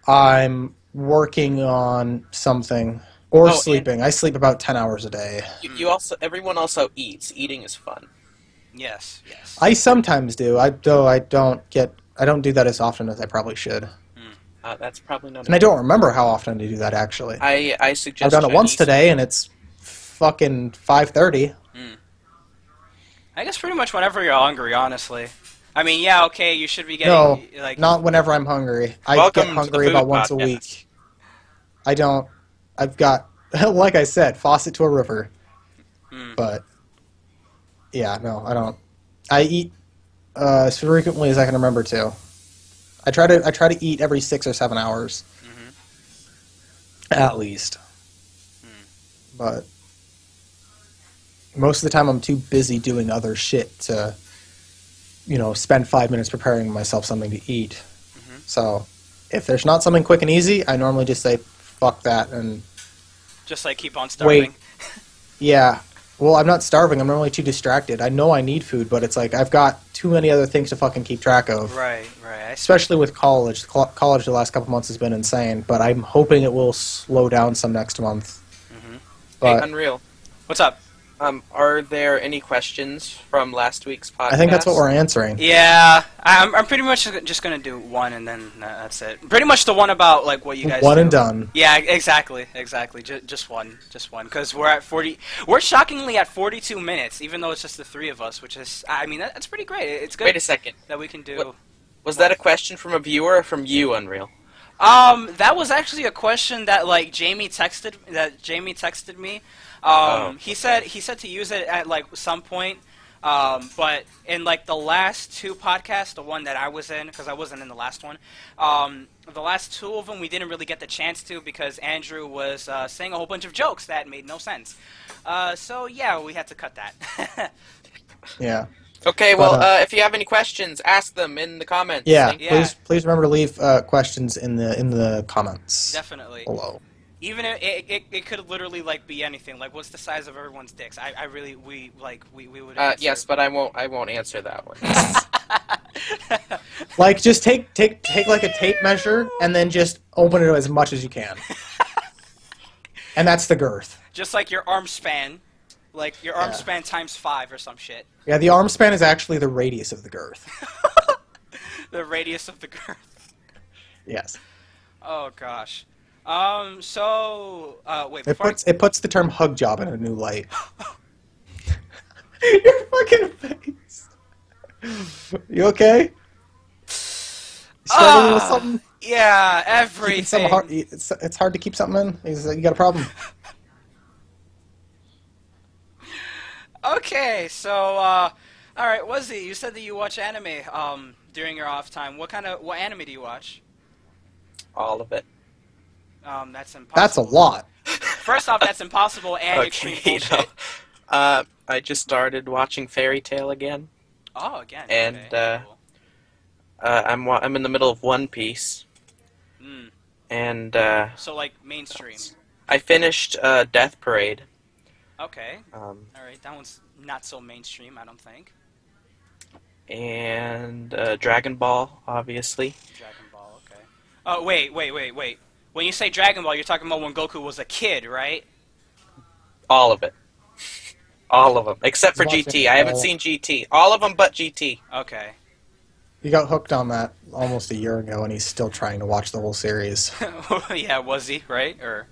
I'm working on something, or sleeping. I sleep about 10 hours a day. Everyone also eats. Eating is fun. Yes. I sometimes do. I don't do that as often as I probably should. That's probably not. And I don't remember how often to do that, actually. I suggest. I've done it once today, and it's fucking 5:30. I guess pretty much whenever you're hungry, honestly. I mean, yeah, okay, you should be getting No, like not whenever I'm hungry. I Welcome get to hungry the food about once a podcast. week. I don't. I've got, like I said, faucet to a river. But yeah, no, I don't. I eat as frequently as I can remember to. I try to eat every 6 or 7 hours, at least. But most of the time, I'm too busy doing other shit to, spend 5 minutes preparing myself something to eat. So, if there's not something quick and easy, I normally just say fuck that and just like keep on starving. wait. Yeah. Well, I'm not starving. I'm normally too distracted. I know I need food, but it's like I've got too many other things to fucking keep track of. Right. Especially with college. College the last couple months has been insane, but I'm hoping it will slow down some next month. Hey, But Unreal. What's up? Are there any questions from last week's podcast? I think that's what we're answering. Yeah, I'm pretty much just gonna do one and then that's it. Pretty much the one about like what you guys One do. and done. Yeah, exactly. Just one, because we're at 40. We're shockingly at 42 minutes, even though it's just the three of us, which is, I mean, that's pretty great. It's good. Wait a second. That we can do. Was that a question from a viewer or from you, Unreal? That was actually a question that Jamie texted me. He said to use it at some point. But in the last two podcasts, the one that I was in, because I wasn't in the last one, the last two of them we didn't really get the chance to because Andrew was saying a whole bunch of jokes that made no sense. So yeah, we had to cut that. Yeah. Okay, well, if you have any questions, ask them in the comments. Yeah. Yeah. Please remember to leave questions in the comments. Definitely. Below. Even if it could literally be anything. What's the size of everyone's dicks? I really we would. Answer. Yes, but I won't answer that one. Just take a tape measure and then just open it as much as you can. And that's the girth. Just like your arm span. Your arm span times 5 or some shit. Yeah, the arm span is actually the radius of the girth. The radius of the girth. Yes. Oh gosh. Wait. It puts the term hug job in a new light. Your fucking face. You okay? Struggling with something? Yeah, everything. It's hard to keep something in. You got a problem? Okay, so all right, Wuzzy, you said that you watch anime during your off time. What anime do you watch? All of it. That's impossible. That's a lot. First off, that's impossible and extreme bullshit. I just started watching Fairy Tail again. Oh, again. And okay. Cool. I'm in the middle of One Piece. And so mainstream. I finished Death Parade. Okay. All right, that one's not so mainstream, I don't think. And Dragon Ball, obviously. Dragon Ball, okay. Oh, wait. When you say Dragon Ball, you're talking about when Goku was a kid, right? All of it. All of them. Except for GT. I haven't seen GT. All of them but GT. Okay. He got hooked on that almost a year ago, and he's still trying to watch the whole series. Yeah, was he, right? Or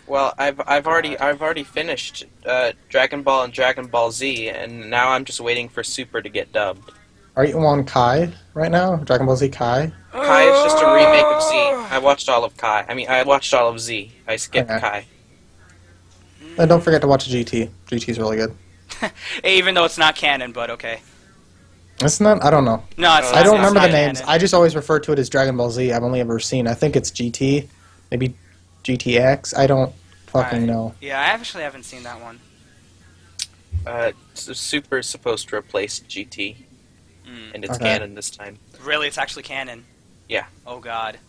Well, I've already finished Dragon Ball and Dragon Ball Z, and now I'm just waiting for Super to get dubbed. Are you on Kai right now? Dragon Ball Z Kai? Kai is just a remake of Z. I watched all of Kai. I mean, I watched all of Z. I skipped Kai. And don't forget to watch GT. GT's really good. Even though it's not canon, but okay. It's not. I don't know. No, it's not. I don't remember the canon. names. I just always refer to it as Dragon Ball Z. I've only ever seen. I think it's GT, maybe GTX. I don't fucking know. Yeah, I actually haven't seen that one. Super is supposed to replace GT, and it's canon this time. Really, it's actually canon. Yeah. Oh God.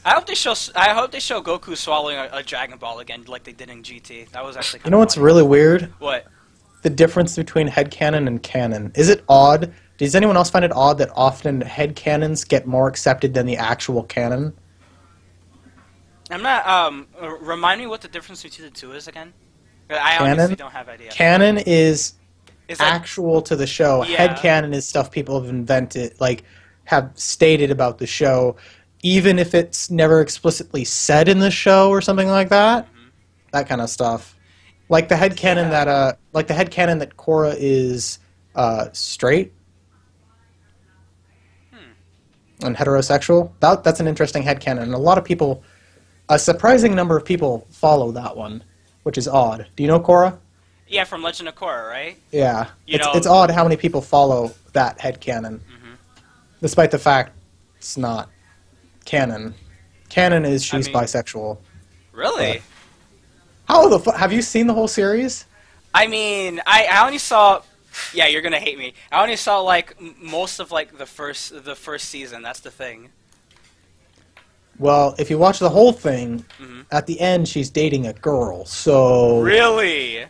I hope they show Goku swallowing a Dragon Ball again, like they did in GT. That was actually. You know what's really weird? What? The difference between headcanon and canon. Is it odd? Does anyone else find it odd that often headcanons get more accepted than the actual canon? I'm not. Remind me what the difference between the two is again. I honestly don't have idea. Canon is actual to the show. Yeah. Headcanon is stuff people have invented, like have stated about the show, even if it's never explicitly said in the show or something like that. Mm-hmm. That kind of stuff. Like the headcanon that Korra is straight and heterosexual. That's an interesting headcanon. And a lot of people, a surprising number of people follow that one, which is odd. Do you know Korra? Yeah, from Legend of Korra, right? Yeah. It's odd how many people follow that headcanon, despite the fact it's not canon. Canon is she's bisexual. Really? How the fuck? Have you seen the whole series? I mean, I only saw. Yeah, you're gonna hate me. I only saw like most of like the first season. That's the thing. Well, if you watch the whole thing, at the end she's dating a girl. So really,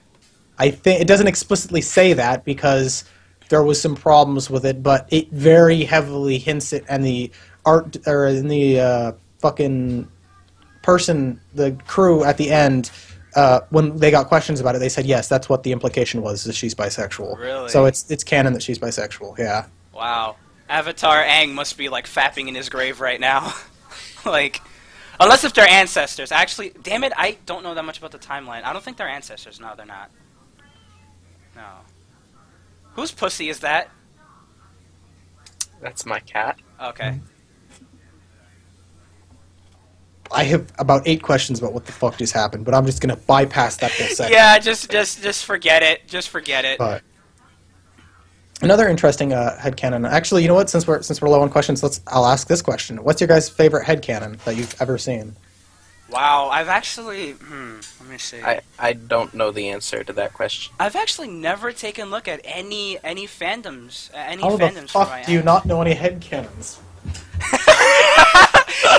I think it doesn't explicitly say that because there was some problems with it, but it very heavily hints it, and the art or in the fucking person, the crew at the end. When they got questions about it, they said yes. That's what the implication was. That she's bisexual. Really? So it's canon that she's bisexual. Yeah. Wow. Avatar Aang must be like fapping in his grave right now. Like, unless if they're ancestors. Actually, damn it, I don't know that much about the timeline. I don't think they're ancestors. No, they're not. No. Whose pussy is that? That's my cat. Okay. I have about 8 questions about what the fuck just happened, but I'm just gonna bypass that for a second. Yeah, just forget it. Just forget it. But another interesting headcanon. Actually, you know what? Since we're low on questions, I'll ask this question. What's your guys' favorite headcanon that you've ever seen? Wow, I've actually let me see. I don't know the answer to that question. I've actually never taken a look at any fandoms. How the fuck do you not know any headcanons?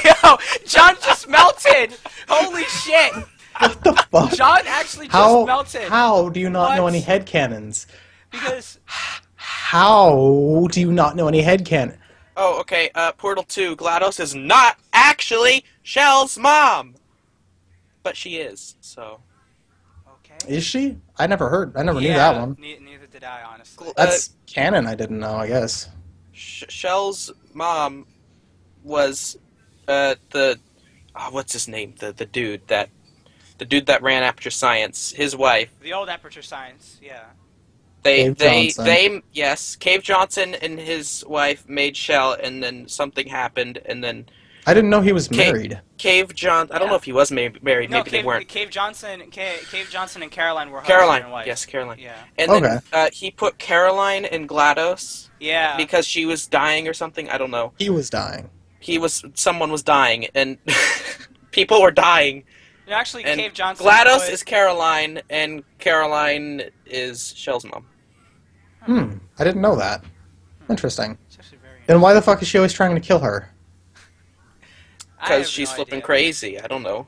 Yo, John just melted! Holy shit! What the fuck? John actually just melted. How do you not know any headcanons? Because... How do you not know any headcanon? Oh, okay, Portal 2, GLaDOS is not actually Shell's mom! But she is, so... Okay. Is she? I never knew that one. Neither did I, honestly. That's canon, I didn't know, I guess. Shell's mom was what's his name? The dude that ran Aperture Science. His wife. The old Aperture Science, yeah. Cave Johnson and his wife made Shell, and then something happened, and then I didn't know he was married. I don't know if he was married. No, maybe they weren't. Cave Johnson and Caroline were Caroline. husband and wife. Yes, Caroline. Yeah. And then he put Caroline in GLaDOS. Yeah. Because she was dying or something. I don't know. He was dying. Someone was dying, and people were dying. No, actually, and Cave Johnson. GLaDOS is Caroline, and Caroline is Shell's mom. I didn't know that. Interesting. Then why the fuck is she always trying to kill her? Because she's flipping crazy. I don't know.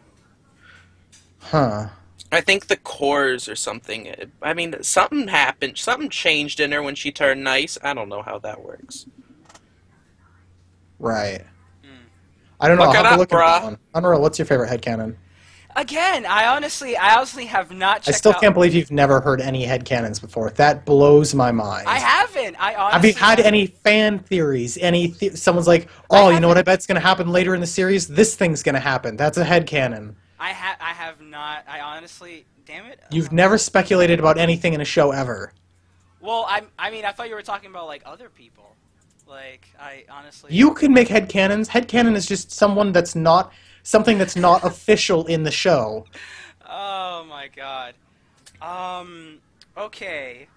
Huh. I think the cores or something. I mean, something happened. Something changed in her when she turned nice. I don't know how that works. Right. I don't know. I'll have to look at that one. Unreal, what's your favorite headcanon? Again, I honestly have not checked out... I still can't believe you've never heard any headcanons before. That blows my mind. I haven't. I honestly... Have you had any fan theories? Someone's like, oh, you know what I bet's going to happen later in the series? This thing's going to happen. That's a headcanon. I have not. I honestly, damn it. You've never speculated about anything in a show ever. Well, I mean, I thought you were talking about like other people. Like, I honestly. You can make headcanons. Headcanon is just something that's not official in the show. Oh my god. Okay.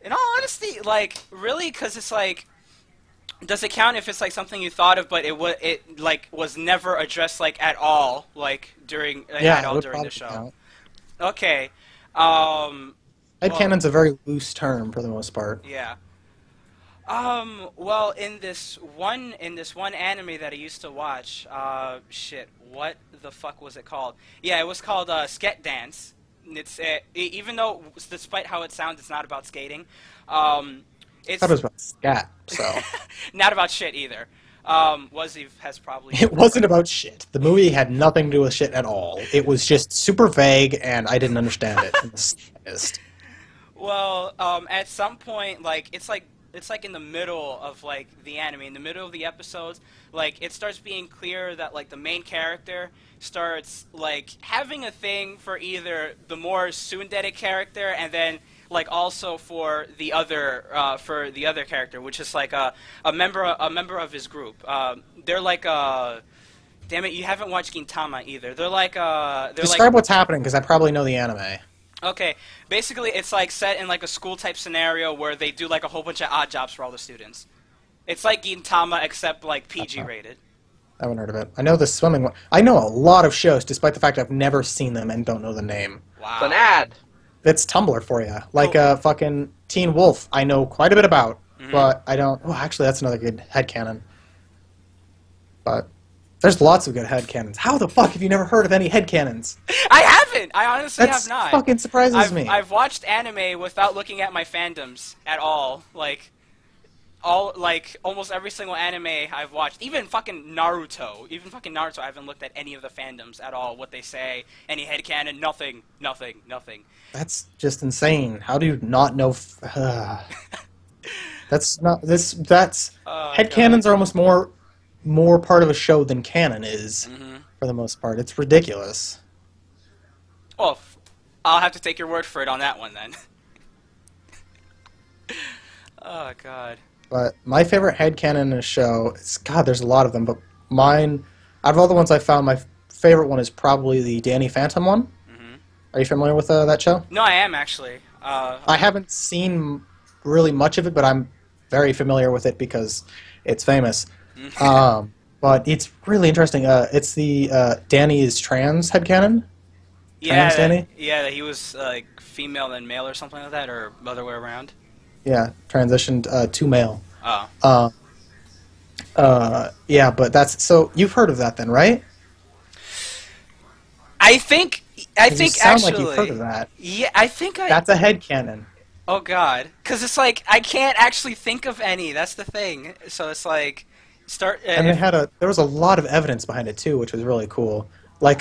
In all honesty, like, really, because it's like, does it count if it's like something you thought of, but it like was never addressed like at all, like during the show? Count. Okay. Headcanon's a very loose term for the most part. Yeah. Well, in this one anime that I used to watch, shit, what the fuck was it called? Yeah, it was called Sket Dance. It's even though, despite how it sounds, it's not about skating. It's I thought it was about scat, so. Not about shit either. Wazzy has probably. It wasn't about shit. The movie had nothing to do with shit at all. It was just super vague, and I didn't understand it in the slightest. Well, at some point, like it's like in the middle of like the anime, in the middle of the episodes, like it starts being clear that like the main character starts like having a thing for either the more tsundere character, and then like also for the other character, which is like a member of his group. They're like damn it, you haven't watched Gintama either. They're like Describe what's happening, because I probably know the anime. Okay, basically it's like set in like a school type scenario where they do like a whole bunch of odd jobs for all the students. It's like Gintama except like PG rated. I haven't heard of it. I know the swimming one. I know a lot of shows, despite the fact I've never seen them and don't know the name. Wow. It's an ad. It's Tumblr for you. Like fucking Teen Wolf, I know quite a bit about, but I don't... Oh, actually, that's another good headcanon. But there's lots of good headcanons. How the fuck have you never heard of any headcanons? I haven't! I honestly have not. That fucking surprises me. I've watched anime without looking at my fandoms at all. Like almost every single anime I've watched, even fucking Naruto, I haven't looked at any of the fandoms at all, what they say, any headcanon, nothing. That's just insane. How do you not know... That's not... Headcanons are almost more part of a show than canon is, for the most part. It's ridiculous. Oh, I'll have to take your word for it on that one, then. Oh, God. But my favorite headcanon in a show, God, there's a lot of them, but mine, out of all the ones I found, my favorite one is probably the Danny Phantom one. Are you familiar with that show? No, I am, actually. I haven't seen really much of it, but I'm very familiar with it because it's famous. But it's really interesting. It's the Danny is trans headcanon. Yeah, trans Danny? Yeah, he was like female then male or something like that, or other way around. Yeah, transitioned to male. Oh. Yeah, but that's... So, you've heard of that then, right? I think you sound actually... like you've heard of that. Yeah, I think That's a headcanon. Oh, God. Because it's like, I can't actually think of any. That's the thing. So it's like... And there was a lot of evidence behind it, too, which was really cool. Like,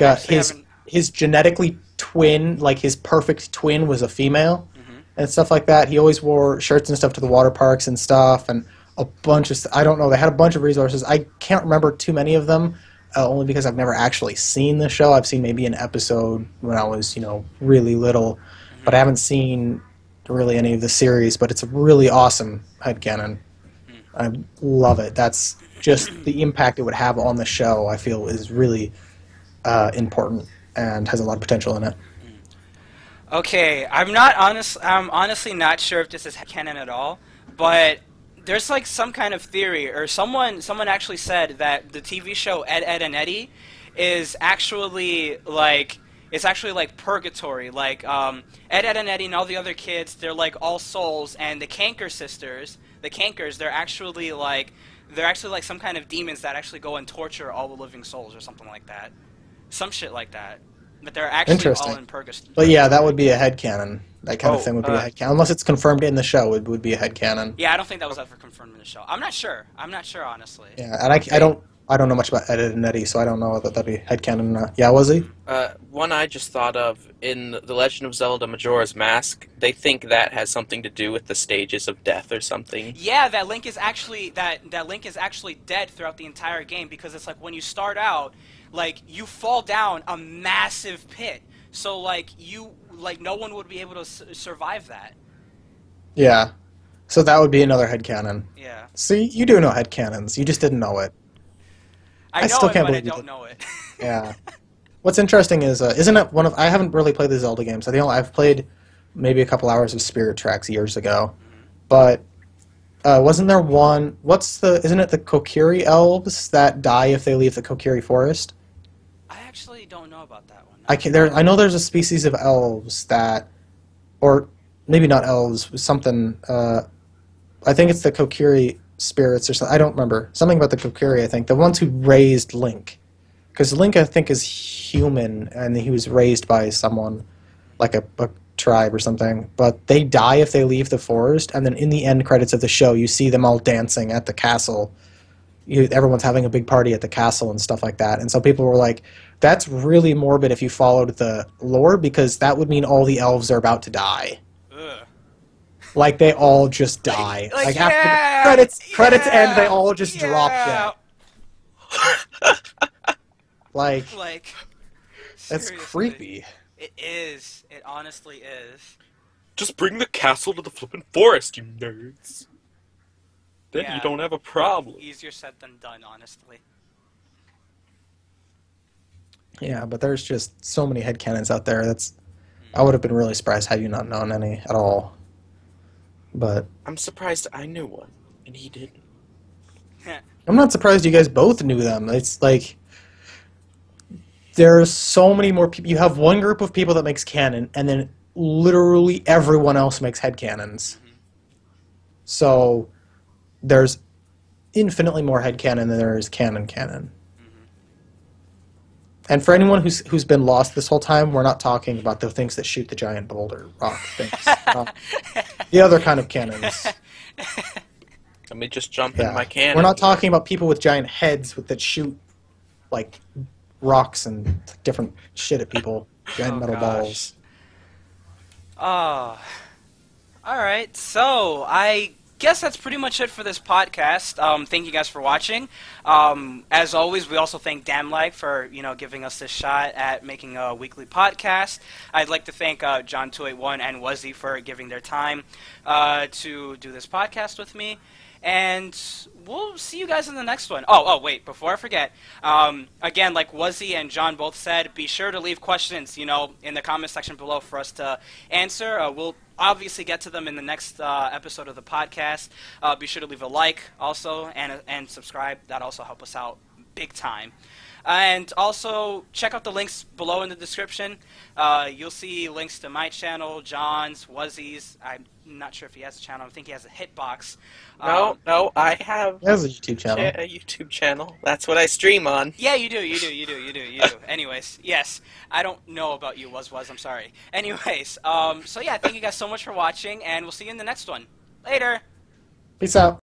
his genetically twin, like his perfect twin was a female. And stuff like that. He always wore shirts and stuff to the water parks and stuff, and a bunch of... I don't know, they had a bunch of resources. I can't remember too many of them, only because I've never actually seen the show. I've seen maybe an episode when I was, really little, but I haven't seen really any of the series, but it's a really awesome headcanon. I love it. That's just the impact it would have on the show, I feel, is really important and has a lot of potential in it. Okay, I'm honestly not sure if this is canon at all, but there's like some kind of theory, or someone actually said that the TV show Ed, Edd n Eddy is actually like purgatory. Like Ed, Edd n Eddy and all the other kids, they're like all souls, and the Canker sisters, the Cankers, they're actually like some kind of demons that actually go and torture all the living souls or something like that. Some shit like that. But they're actually all in purgatory. But yeah, that would be a headcanon. That kind of thing would be a headcanon. Unless it's confirmed in the show, it would be a headcanon. Yeah, I don't think that was ever confirmed in the show. I'm not sure, honestly. Yeah, and I don't know much about Ed, Edd n Eddy, so I don't know that that'd be headcanon or not. Yeah, was he? One I just thought of, in The Legend of Zelda Majora's Mask, they think that has something to do with the stages of death or something. Yeah, that Link is actually dead throughout the entire game, because it's like when you start out, like you fall down a massive pit. So like no one would be able to survive that. Yeah. So that would be another headcanon. Yeah. See, you do know headcanons. You just didn't know it. I know still it, can't but I believe you don't did. know it. Yeah. What's interesting is, isn't it one of... I haven't really played the Zelda games. I've played maybe a couple hours of Spirit Tracks years ago. Mm-hmm. But wasn't there one... Isn't it the Kokiri elves that die if they leave the Kokiri forest? I actually don't know about that one. I know there's a species of elves that... Or maybe not elves, something... I think it's the Kokiri spirits or something. I don't remember. Something about the Kokiri, I think. The ones who raised Link. Because Link, I think, is human, and he was raised by someone, like a tribe or something. But they die if they leave the forest, and then in the end credits of the show, you see them all dancing at the castle. Everyone's having a big party at the castle and stuff like that. And so people were like, that's really morbid if you followed the lore, because that would mean all the elves are about to die. Ugh. Like, they all just die. Like after the credits end, they all just drop dead. Like that's seriously. creepy. It is. It honestly is. Just bring the castle to the flippin' forest, you nerds. Then Yeah. you don't have a problem. Easier said than done, honestly. Yeah, but there's just so many headcanons out there. I would have been really surprised had you not known any at all. But I'm surprised I knew one, and he didn't. I'm not surprised you guys both knew them. It's like there's so many more people. You have one group of people that makes canon, and then literally everyone else makes headcanons. Mm-hmm. So there's infinitely more headcanon than there is canon. Mm-hmm. And for anyone who's been lost this whole time, we're not talking about the things that shoot the giant boulder rock things. The other kind of cannons. Let me just jump in my cannon. We're not talking about people with giant heads that shoot like rocks and different shit at people. Giant metal balls. Oh. Alright, so I guess that's pretty much it for this podcast. Thank you guys for watching. As always, we also thank DamnLag for giving us this shot at making a weekly podcast. I'd like to thank John281 and Wuzzy for giving their time to do this podcast with me. And we'll see you guys in the next one. Oh, wait, before I forget, again, like Wuzzy and John both said, be sure to leave questions, in the comment section below for us to answer. We'll obviously get to them in the next episode of the podcast. Be sure to leave a like also and subscribe. That also help us out big time. And also, check out the links below in the description. You'll see links to my channel, John's, Wuzzy's. I'm not sure if he has a channel. I think he has a hitbox. No, I have He has a YouTube channel. a YouTube channel. That's what I stream on. Yeah, you do. Anyways, yes. I don't know about you, Wuz. I'm sorry. Anyways, so yeah, thank you guys so much for watching, and we'll see you in the next one. Later! Peace out.